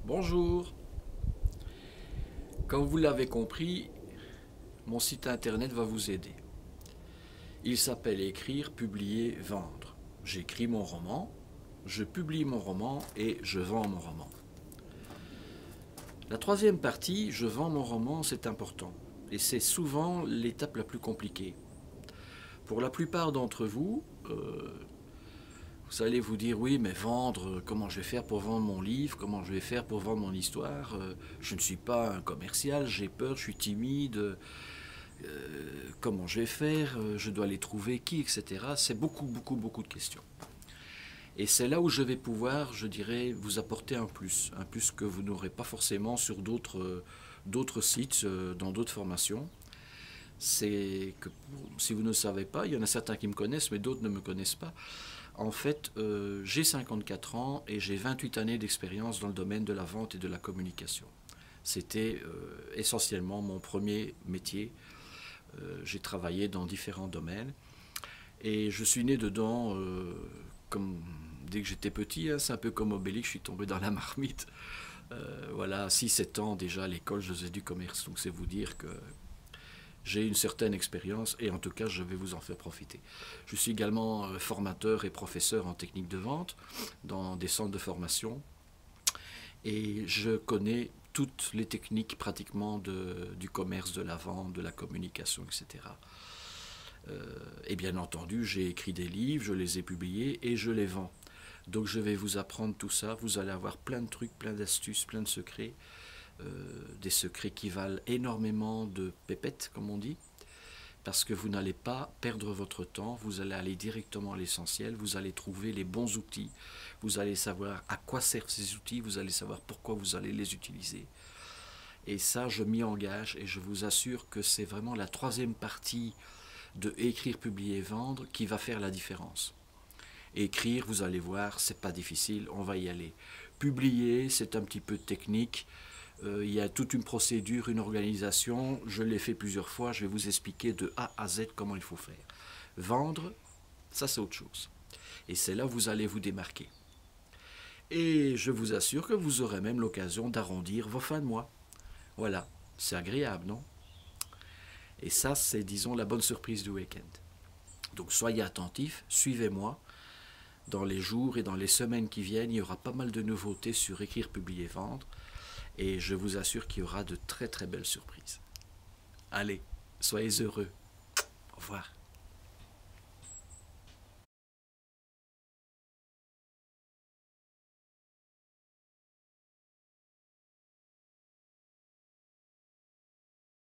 Bonjour. Comme vous l'avez compris, mon site internet va vous aider. Il s'appelle Écrire, publier, vendre. J'écris mon roman, je publie mon roman et je vends mon roman. La troisième partie, je vends mon roman, c'est important. Et c'est souvent l'étape la plus compliquée. Pour la plupart d'entre vous, vous allez vous dire oui, mais vendre, comment je vais faire pour vendre mon livre, comment je vais faire pour vendre mon histoire, je ne suis pas un commercial, j'ai peur, je suis timide, comment je vais faire, je dois les trouver, qui, etc. C'est beaucoup de questions. Et c'est là où je vais pouvoir, je dirais, vous apporter un plus que vous n'aurez pas forcément sur d'autres sites, dans d'autres formations. C'est que si vous ne savez pas, il y en a certains qui me connaissent, mais d'autres ne me connaissent pas. En fait, j'ai 54 ans et j'ai 28 années d'expérience dans le domaine de la vente et de la communication. C'était essentiellement mon premier métier. J'ai travaillé dans différents domaines et je suis né dedans comme dès que j'étais petit. Hein, c'est un peu comme Obélix, je suis tombé dans la marmite. Voilà, 6-7 ans déjà à l'école, je faisais du commerce. Donc c'est vous dire que j'ai une certaine expérience et en tout cas je vais vous en faire profiter. Je suis également formateur et professeur en technique de vente dans des centres de formation et je connais toutes les techniques pratiquement du commerce, de la vente, de la communication, etc. Et bien entendu, j'ai écrit des livres, je les ai publiés et je les vends. Donc je vais vous apprendre tout ça, vous allez avoir plein de trucs, plein d'astuces, plein de secrets, des secrets qui valent énormément de pépettes, comme on dit, parce que vous n'allez pas perdre votre temps, vous allez aller directement à l'essentiel, vous allez trouver les bons outils, vous allez savoir à quoi servent ces outils, vous allez savoir pourquoi vous allez les utiliser. Et ça, je m'y engage et je vous assure que c'est vraiment la troisième partie de écrire, publier, vendre qui va faire la différence. Écrire, vous allez voir, c'est pas difficile, on va y aller. Publier, c'est un petit peu technique. Il y a toute une procédure, une organisation. Je l'ai fait plusieurs fois. Je vais vous expliquer de A à Z comment il faut faire. Vendre, ça c'est autre chose. Et c'est là où vous allez vous démarquer. Et je vous assure que vous aurez même l'occasion d'arrondir vos fins de mois. Voilà, c'est agréable, non? Et ça, c'est, disons, la bonne surprise du week-end. Donc soyez attentifs, suivez-moi. Dans les jours et dans les semaines qui viennent, il y aura pas mal de nouveautés sur écrire, publier, vendre. Et je vous assure qu'il y aura de très belles surprises. Allez, soyez heureux. Au revoir.